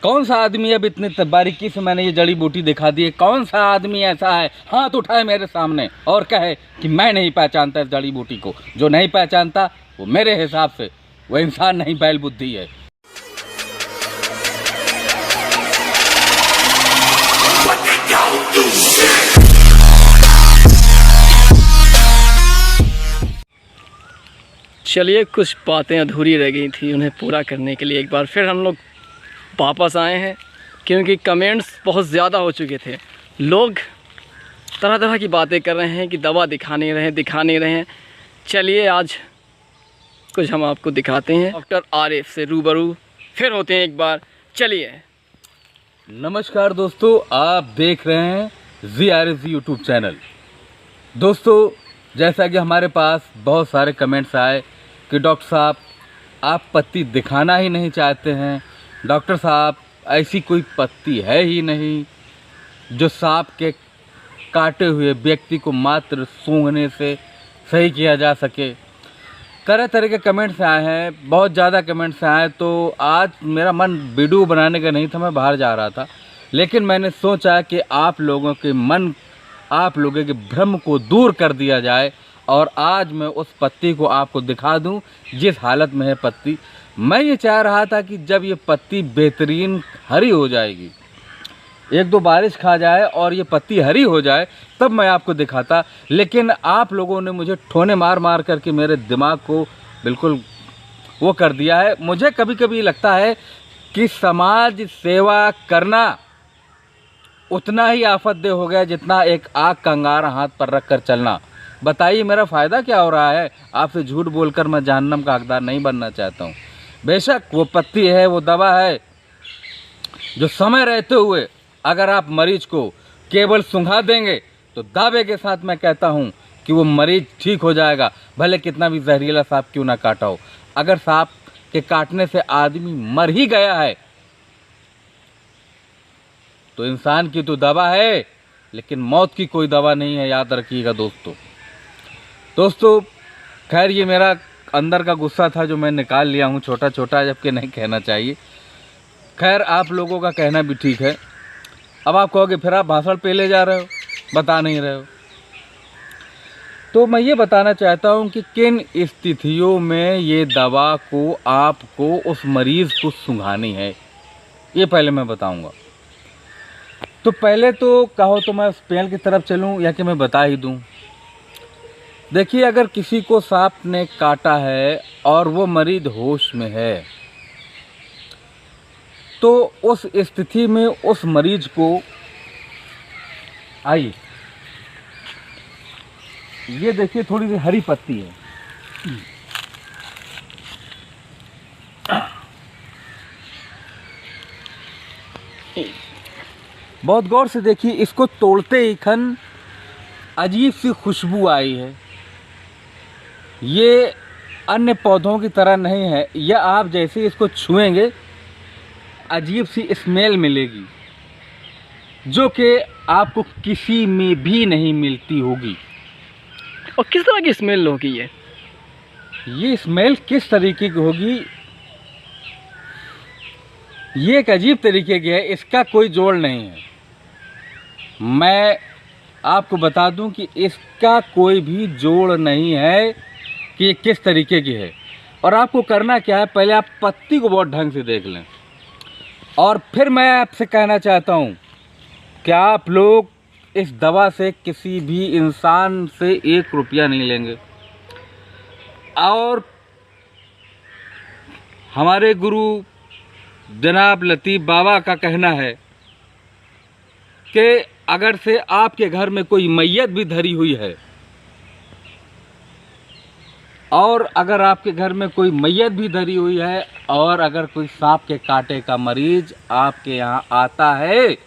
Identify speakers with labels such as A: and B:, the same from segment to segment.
A: कौन सा आदमी अब इतने बारीकी से मैंने ये जड़ी बूटी दिखा दी है? कौन सा आदमी ऐसा है हाथ उठाए मेरे सामने और कहे कि मैं नहीं पहचानता इस जड़ी बूटी को? जो नहीं पहचानता वो मेरे हिसाब से वो इंसान नहीं, बैल बुद्धि है।
B: चलिए, कुछ बातें अधूरी रह गई थी, उन्हें पूरा करने के लिए एक बार फिर हम लोग वापस आए हैं, क्योंकि कमेंट्स बहुत ज़्यादा हो चुके थे। लोग तरह तरह की बातें कर रहे हैं कि दवा दिखा नहीं रहे हैं। चलिए, आज कुछ हम आपको दिखाते हैं। डॉक्टर आरिफ से रूबरू फिर होते हैं एक बार। चलिए।
A: नमस्कार दोस्तों, आप देख रहे हैं ZRS यूट्यूब चैनल। दोस्तों, जैसा कि हमारे पास बहुत सारे कमेंट्स आए कि डॉक्टर साहब आप पत्ती दिखाना ही नहीं चाहते हैं, डॉक्टर साहब ऐसी कोई पत्ती है ही नहीं जो सांप के काटे हुए व्यक्ति को मात्र सूंघने से सही किया जा सके। तरह तरह के कमेंट्स आए हैं, बहुत ज़्यादा कमेंट्स आए। तो आज मेरा मन वीडियो बनाने का नहीं था, मैं बाहर जा रहा था, लेकिन मैंने सोचा कि आप लोगों के भ्रम को दूर कर दिया जाए और आज मैं उस पत्ती को आपको दिखा दूं जिस हालत में है पत्ती। मैं ये चाह रहा था कि जब ये पत्ती बेहतरीन हरी हो जाएगी, एक दो बारिश खा जाए और ये पत्ती हरी हो जाए, तब मैं आपको दिखाता। लेकिन आप लोगों ने मुझे ठोने मार मार करके मेरे दिमाग को बिल्कुल वो कर दिया है। मुझे कभी कभी लगता है कि समाज सेवा करना उतना ही आफतदेह हो गया जितना एक आग का अंगारा हाथ पर रख कर चलना। बताइए मेरा फ़ायदा क्या हो रहा है? आपसे झूठ बोलकर मैं जहन्नम का हकदार नहीं बनना चाहता हूँ। बेशक वो पत्ती है, वो दवा है जो समय रहते हुए अगर आप मरीज को केवल सूंघा देंगे तो दावे के साथ मैं कहता हूँ कि वो मरीज ठीक हो जाएगा, भले कितना भी जहरीला सांप क्यों ना काटा हो। अगर सांप के काटने से आदमी मर ही गया है तो इंसान की तो दवा है, लेकिन मौत की कोई दवा नहीं है, याद रखिएगा दोस्तों। खैर, ये मेरा अंदर का गुस्सा था जो मैं निकाल लिया हूँ, छोटा छोटा, जबकि नहीं कहना चाहिए। खैर, आप लोगों का कहना भी ठीक है। अब आप कहोगे फिर आप भाषण पे ले जा रहे हो, बता नहीं रहे हो। तो मैं ये बताना चाहता हूँ कि किन स्थितियों में ये दवा को आपको उस मरीज़ को सूंघानी है, ये पहले मैं बताऊँगा। तो पहले तो कहो तो मैं उस पेड़ की तरफ चलूँ या कि मैं बता ही दूँ? देखिए, अगर किसी को सांप ने काटा है और वो मरीज होश में है तो उस स्थिति में उस मरीज को, आइए ये देखिए थोड़ी सी हरी पत्ती है, बहुत गौर से देखिए। इसको तोड़ते ही खन अजीब सी खुशबू आई है। ये अन्य पौधों की तरह नहीं है, यह आप जैसे इसको छुएंगे अजीब सी स्मेल मिलेगी जो कि आपको किसी में भी नहीं मिलती होगी।
B: और किस तरह की स्मेल होगी
A: ये स्मेल किस तरीके की होगी? ये एक अजीब तरीके की है, इसका कोई जोड़ नहीं है। मैं आपको बता दूं कि इसका कोई भी जोड़ नहीं है कि ये किस तरीके की है। और आपको करना क्या है, पहले आप पत्ती को बहुत ढंग से देख लें और फिर मैं आपसे कहना चाहता हूँ कि आप लोग इस दवा से किसी भी इंसान से 1 रुपया नहीं लेंगे। और हमारे गुरु जनाब लतीफ़ बाबा का कहना है कि अगर से आपके घर में कोई मैयत भी धरी हुई है और अगर आपके घर में कोई मैयत भी धरी हुई है और अगर कोई सांप के कांटे का मरीज आपके यहाँ आता है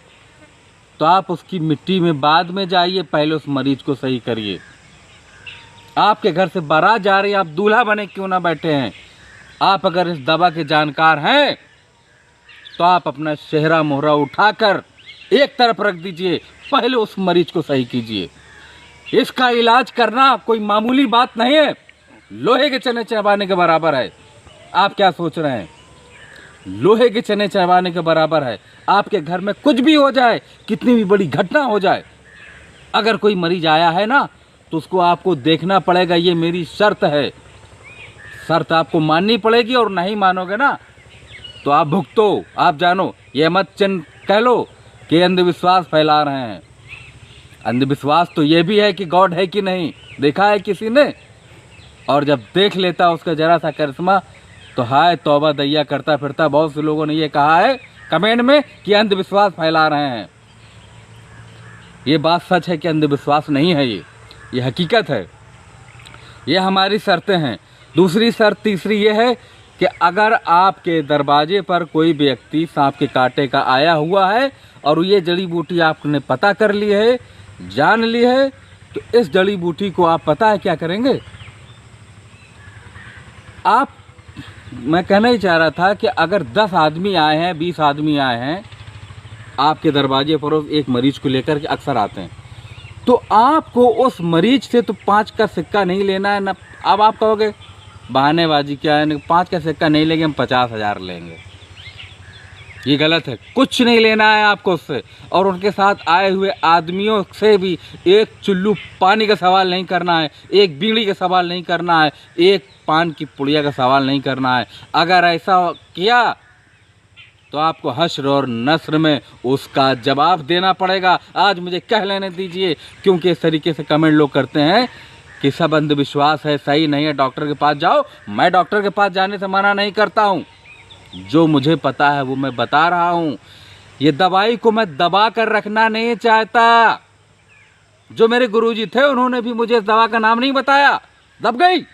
A: तो आप उसकी मिट्टी में बाद में जाइए, पहले उस मरीज को सही करिए। आपके घर से बारात जा रही है, आप दूल्हा बने क्यों ना बैठे हैं, आप अगर इस दवा के जानकार हैं तो आप अपना चेहरा मोहरा उठाकर एक तरफ रख दीजिए, पहले उस मरीज को सही कीजिए। इसका इलाज करना कोई मामूली बात नहीं है, लोहे के चने चबाने के बराबर है। आप क्या सोच रहे हैं? लोहे के चने चबाने के बराबर है। आपके घर में कुछ भी हो जाए, कितनी भी बड़ी घटना हो जाए, अगर कोई मरीज आया है ना, तो उसको आपको देखना पड़ेगा। ये मेरी शर्त है, शर्त आपको माननी पड़ेगी, और नहीं मानोगे ना तो आप भुगतो। आप जानो, ये मत कह लो कि अंधविश्वास फैला रहे हैं। अंधविश्वास तो ये भी है कि गॉड है कि नहीं, देखा है किसी ने? और जब देख लेता उसका जरा सा करिश्मा, तो हाय तौबा दैया करता फिरता। बहुत से लोगों ने ये कहा है कमेंट में कि अंधविश्वास फैला रहे हैं। ये बात सच है कि अंधविश्वास नहीं है, ये हकीकत है। ये हमारी शर्तें हैं। दूसरी शर्त, तीसरी ये है कि अगर आपके दरवाजे पर कोई व्यक्ति सांप के कांटे का आया हुआ है और ये जड़ी बूटी आपने पता कर ली है, जान ली है, तो इस जड़ी बूटी को आप पता है क्या करेंगे आप? मैं कहना ही चाह रहा था कि अगर 10 आदमी आए हैं, 20 आदमी आए हैं आपके दरवाजे पर, एक मरीज को लेकर के अक्सर आते हैं, तो आपको उस मरीज से तो 5 का सिक्का नहीं लेना है ना। अब आप कहोगे बहानेबाजी क्या है, 5 का सिक्का नहीं लेंगे, हम 50,000 लेंगे। ये गलत है। कुछ नहीं लेना है आपको उससे, और उनके साथ आए हुए आदमियों से भी एक चुल्लू पानी का सवाल नहीं करना है, एक बीड़ी का सवाल नहीं करना है, एक पान की पुड़िया का सवाल नहीं करना है। अगर ऐसा किया तो आपको हश्र और नस्र में उसका जवाब देना पड़ेगा। आज मुझे कह लेने दीजिए, क्योंकि इस तरीके से कमेंट लोग करते हैं कि सब अंधविश्वास है, सही नहीं है, डॉक्टर के पास जाओ। मैं डॉक्टर के पास जाने से मना नहीं करता हूँ, जो मुझे पता है वो मैं बता रहा हूँ। ये दवाई को मैं दबा कर रखना नहीं चाहता। जो मेरे गुरुजी थे उन्होंने भी मुझे इस दवा का नाम नहीं बताया, दब गई।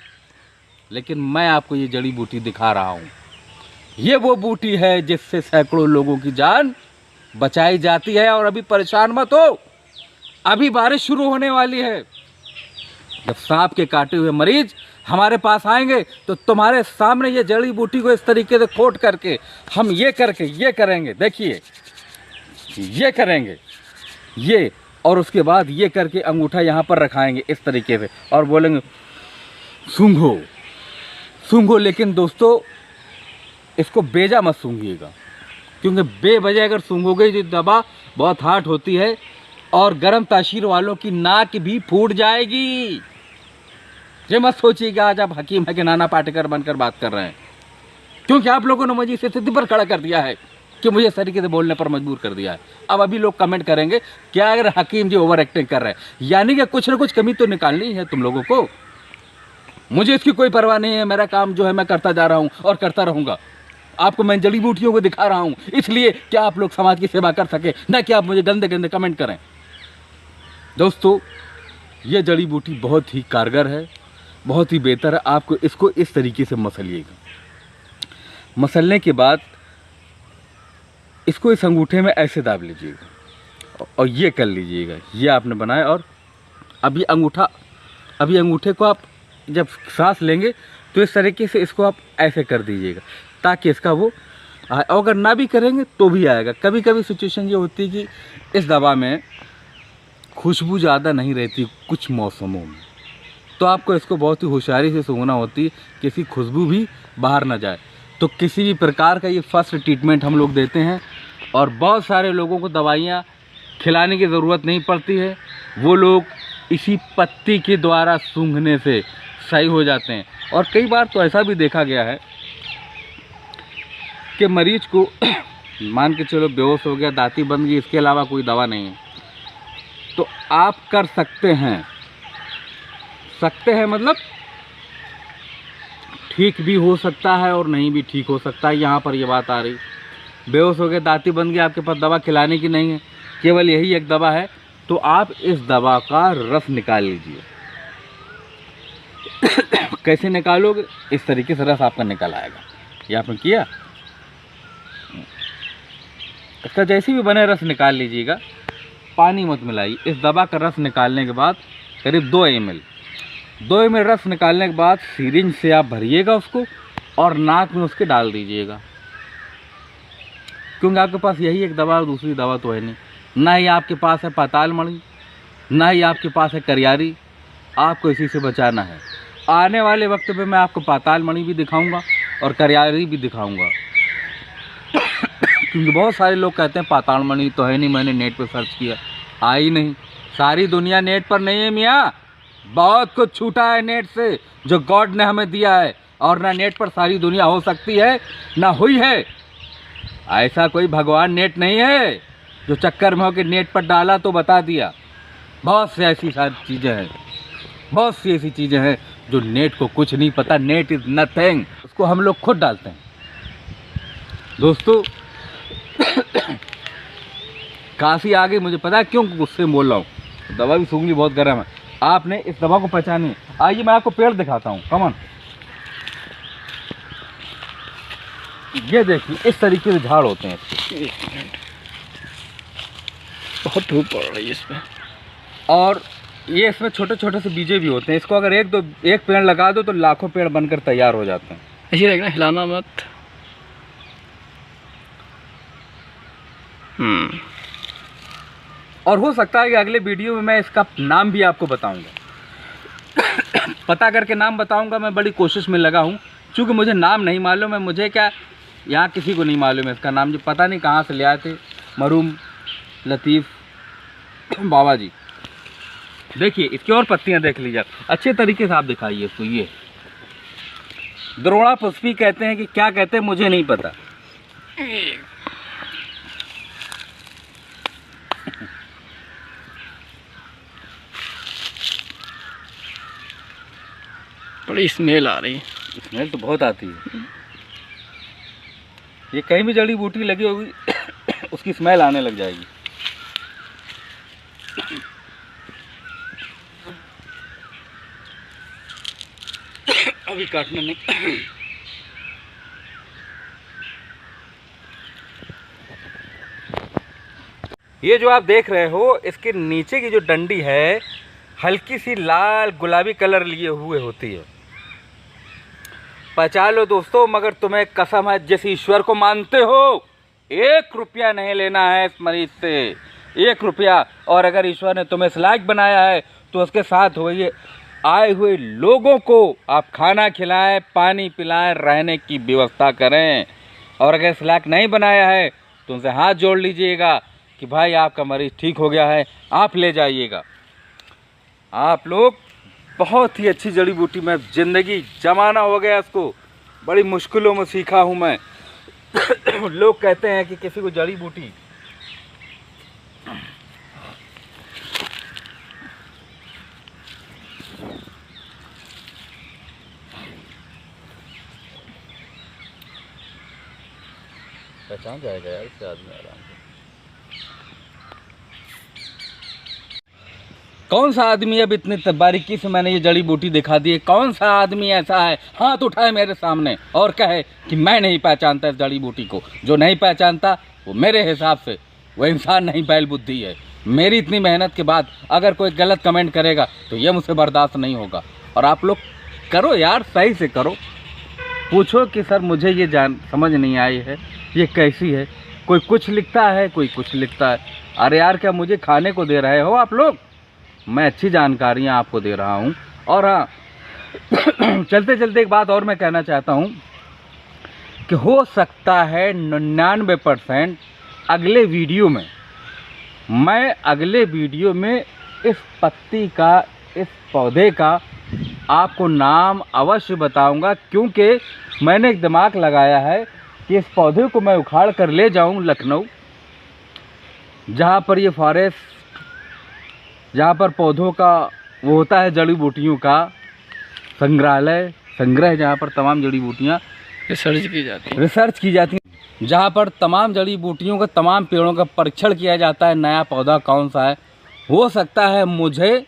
A: लेकिन मैं आपको ये जड़ी बूटी दिखा रहा हूँ। ये वो बूटी है जिससे सैकड़ों लोगों की जान बचाई जाती है। और अभी परेशान मत हो, अभी बारिश शुरू होने वाली है। जब सांप के काटे हुए मरीज हमारे पास आएंगे तो तुम्हारे सामने ये जड़ी बूटी को इस तरीके से खोट करके हम ये करके ये करेंगे, देखिए ये करेंगे ये, और उसके बाद ये करके अंगूठा यहाँ पर रखाएंगे इस तरीके से और बोलेंगे सूंघो सूंघो। लेकिन दोस्तों इसको बेजा मत सूंघिएगा, क्योंकि बेवजह अगर सूंघोगे ये दवा बहुत हार्ड होती है और गर्म तासीर वालों की नाक भी फूट जाएगी। ये मत सोचिएगा आज आप हकीम है कि नाना पाटेकर बनकर बात कर रहे हैं, क्योंकि आप लोगों ने मुझे इस स्थिति पर खड़ा कर दिया है कि मुझे इस तरीके से बोलने पर मजबूर कर दिया है। अब अभी लोग कमेंट करेंगे क्या अगर हकीम जी ओवर एक्टिंग कर रहे हैं, यानी कि कुछ ना कुछ कमी तो निकालनी है तुम लोगों को। मुझे इसकी कोई परवाह नहीं है, मेरा काम जो है मैं करता जा रहा हूँ और करता रहूँगा। आपको मैं जड़ी बूटियों को दिखा रहा हूँ इसलिए कि आप लोग समाज की सेवा कर सके, न कि आप मुझे गंदे गंदे कमेंट करें। दोस्तों ये जड़ी बूटी बहुत ही कारगर है, बहुत ही बेहतर है। आपको इसको इस तरीके से मसलिएगा। मसलने के बाद इसको इस अंगूठे में ऐसे दाब लीजिएगा और ये कर लीजिएगा। ये आपने बनाया और अभी अंगूठे को आप जब सांस लेंगे तो इस तरीके से इसको आप ऐसे कर दीजिएगा ताकि इसका वो आए। अगर ना भी करेंगे तो भी आएगा। कभी कभी सिचुएशन ये होती है कि इस दवा में खुशबू ज़्यादा नहीं रहती कुछ मौसमों में, तो आपको इसको बहुत ही होशियारी से सूंघना होती है कि इसकी खुशबू भी बाहर ना जाए। तो किसी भी प्रकार का ये फर्स्ट ट्रीटमेंट हम लोग देते हैं और बहुत सारे लोगों को दवाइयाँ खिलाने की ज़रूरत नहीं पड़ती है, वो लोग इसी पत्ती के द्वारा सूंघने से सही हो जाते हैं। और कई बार तो ऐसा भी देखा गया है कि मरीज को मान के चलो बेहोश हो गया, दांती बन गई, इसके अलावा कोई दवा नहीं है, तो आप कर सकते हैं मतलब ठीक भी हो सकता है और नहीं भी ठीक हो सकता है। यहाँ पर ये बात आ रही, बेहोश हो गए, दांती बन गई, आपके पास दवा खिलाने की नहीं है, केवल यही एक दवा है, तो आप इस दवा का रस निकाल लीजिए। कैसे निकालोगे? इस तरीके से रस आपका निकल आएगा। ये आपने किया, इसका जैसे भी बने रस निकाल लीजिएगा, पानी मत मिलाइए। इस दवा का रस निकालने के बाद करीब 2 ml रस निकालने के बाद सिरिंज से आप भरिएगा उसको और नाक में उसके डाल दीजिएगा, क्योंकि आपके पास यही एक दवा, दूसरी दवा तो है नहीं। ना ही आपके पास है पाताल मणि, ना ही आपके पास है करियारी, आपको इसी से बचाना है। आने वाले वक्त पे मैं आपको पाताल मणि भी दिखाऊंगा और करियारी भी दिखाऊंगा। क्योंकि बहुत सारे लोग कहते हैं पाताल मणि तो है नहीं, मैंने नेट पे सर्च किया, आई नहीं। सारी दुनिया नेट पर नहीं है मियाँ, बहुत कुछ छूटा है नेट से जो गॉड ने हमें दिया है, और ना नेट पर सारी दुनिया हो सकती है ना हुई है। ऐसा कोई भगवान नेट नहीं है जो चक्कर में हो के नेट पर डाला तो बता दिया। बहुत सी ऐसी सारी चीज़ें हैं, बहुत सी ऐसी चीज़ें हैं जो नेट को कुछ नहीं पता। नेट इज़ नथिंग, उसको हम लोग खुद डालते हैं। दोस्तों काफ़ी आगे, मुझे पता है क्यों गुस्से में बोल रहा हूँ। दवा भी सूंघनी बहुत गर्म है। आपने इस दवा को पहचानी। आइए मैं आपको पेड़ दिखाता हूँ, कमन। ये देखिए इस तरीके से झाड़ होते हैं।
B: बहुत धूप पड़ रही है इसमें,
A: और ये इसमें छोटे छोटे से बीजे भी होते हैं। इसको अगर एक पेड़ लगा दो तो लाखों पेड़ बनकर तैयार हो जाते हैं।
B: ऐसे देखना, हिलाना मत।
A: और हो सकता है कि अगले वीडियो में मैं इसका नाम भी आपको बताऊंगा। पता करके नाम बताऊंगा। मैं बड़ी कोशिश में लगा हूँ, क्योंकि मुझे नाम नहीं मालूम है। मुझे क्या, यहाँ किसी को नहीं मालूम है इसका नाम, जो पता नहीं कहाँ से ले आए थे मरूम लतीफ़ बाबा जी। देखिए इसकी और पत्तियाँ देख लीजिए अच्छे तरीके से, आप दिखाइए इसको। ये द्रोणा पुष्पी कहते हैं कि क्या कहते हैं मुझे नहीं पता।
B: बड़ी स्मेल आ रही है।
A: स्मेल तो बहुत आती है। ये कहीं भी जड़ी बूटी लगी होगी उसकी स्मेल आने लग जाएगी। अभी काटना नहीं। ये जो आप देख रहे हो, इसके नीचे की जो डंडी है हल्की सी लाल गुलाबी कलर लिए हुए होती है। पहचान लो दोस्तों, मगर तुम्हें कसम है जिस ईश्वर को मानते हो, 1 रुपया नहीं लेना है इस मरीज से, 1 रुपया। और अगर ईश्वर ने तुम्हें इस लायक बनाया है तो उसके साथ हुए आए हुए लोगों को आप खाना खिलाएं, पानी पिलाएं, रहने की व्यवस्था करें। और अगर इस लायक नहीं बनाया है तो उनसे हाथ जोड़ लीजिएगा कि भाई आपका मरीज ठीक हो गया है, आप ले जाइएगा। आप लोग बहुत ही अच्छी जड़ी बूटी, में ज़िंदगी जमाना हो गया इसको, बड़ी मुश्किलों में सीखा हूँ मैं। लोग कहते हैं कि किसी को जड़ी बूटी पहचान जाएगा यार इससे आदमी आराम से। कौन सा आदमी अब इतनी बारीकी से मैंने ये जड़ी बूटी दिखा दी है, कौन सा आदमी ऐसा है हाथ उठाए मेरे सामने और कहे कि मैं नहीं पहचानता इस जड़ी बूटी को। जो नहीं पहचानता वो मेरे हिसाब से वो इंसान नहीं, बैल बुद्धि है। मेरी इतनी मेहनत के बाद अगर कोई गलत कमेंट करेगा तो ये मुझसे बर्दाश्त नहीं होगा। और आप लोग करो यार, सही से करो। पूछो कि सर मुझे ये समझ नहीं आई है, ये कैसी है। कोई कुछ लिखता है, कोई कुछ लिखता है। अरे यार क्या मुझे खाने को दे रहे हो आप लोग? मैं अच्छी जानकारियाँ आपको दे रहा हूँ। और हाँ, चलते चलते एक बात और मैं कहना चाहता हूँ कि हो सकता है 99% अगले वीडियो में इस पत्ती का, इस पौधे का आपको नाम अवश्य बताऊंगा, क्योंकि मैंने एक दिमाग लगाया है कि इस पौधे को मैं उखाड़ कर ले जाऊं लखनऊ, जहाँ पर ये फॉरेस्ट, जहाँ पर पौधों का वो होता है, जड़ी बूटियों का संग्रह, जहाँ पर तमाम जड़ी बूटियाँ रिसर्च की जाती हैं, जहाँ पर तमाम जड़ी बूटियों का, तमाम पेड़ों का परीक्षण किया जाता है, नया पौधा कौन सा है। हो सकता है मुझे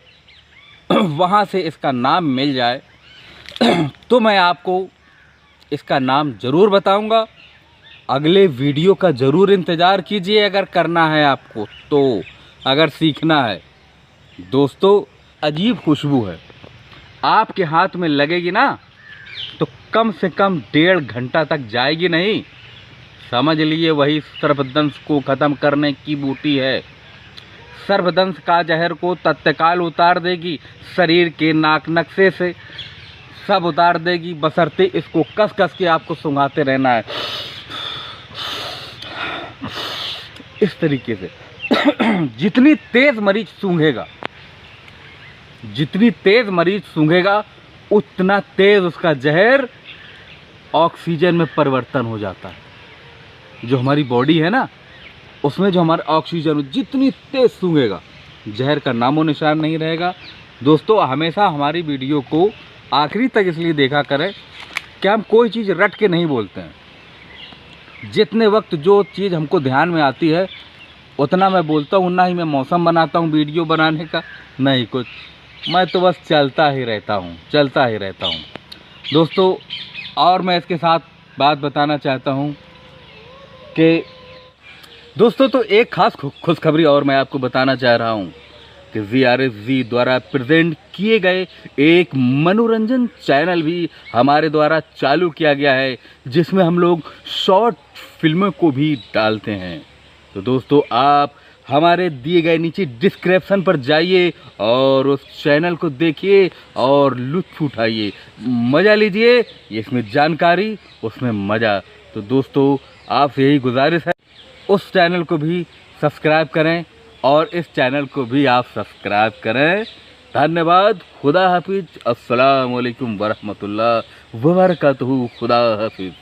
A: वहाँ से इसका नाम मिल जाए तो मैं आपको इसका नाम ज़रूर बताऊंगा। अगले वीडियो का ज़रूर इंतज़ार कीजिए अगर करना है आपको तो, अगर सीखना है। दोस्तों अजीब खुशबू है, आपके हाथ में लगेगी ना तो कम से कम 1.5 घंटा तक जाएगी नहीं। समझ लिए वही सर्पदंश को ख़त्म करने की बूटी है। सर्पदंश का जहर को तत्काल उतार देगी, शरीर के नाक नक्शे से सब उतार देगी, बशर्ते इसको कस कस के आपको सूंघाते रहना है। इस तरीके से जितनी तेज मरीज सूंघेगा, जितनी तेज मरीज सूंघेगा उतना तेज उसका जहर ऑक्सीजन में परिवर्तन हो जाता है। जो हमारी बॉडी है ना, उसमें जो हमारा ऑक्सीजन जितनी तेज सूंघेगा जहर का नामो निशान नहीं रहेगा। दोस्तों हमेशा हमारी वीडियो को आखिरी तक इसलिए देखा करें कि हम कोई चीज़ रट के नहीं बोलते हैं। जितने वक्त जो चीज़ हमको ध्यान में आती है उतना मैं बोलता हूँ, ना ही मैं मौसम बनाता हूँ वीडियो बनाने का, नहीं कुछ, मैं तो बस चलता ही रहता हूँ। दोस्तों और मैं इसके साथ बात बताना चाहता हूँ कि दोस्तों तो एक ख़ास खुशखबरी और मैं आपको बताना चाह रहा हूँ कि ZRSG द्वारा प्रेजेंट किए गए एक मनोरंजन चैनल भी हमारे द्वारा चालू किया गया है, जिसमें हम लोग शॉर्ट फिल्मों को भी डालते हैं। तो दोस्तों आप हमारे दिए गए नीचे डिस्क्रिप्शन पर जाइए और उस चैनल को देखिए और लुत्फ़ उठाइए, मज़ा लीजिए। इसमें जानकारी, उसमें मज़ा। तो दोस्तों आपसे यही गुजारिश है, उस चैनल को भी सब्सक्राइब करें और इस चैनल को भी आप सब्सक्राइब करें। धन्यवाद। खुदा हाफिज। अस्सलाम वालेकुम वरहमतुल्लाह व बरकातहू। खुदा हाफिज।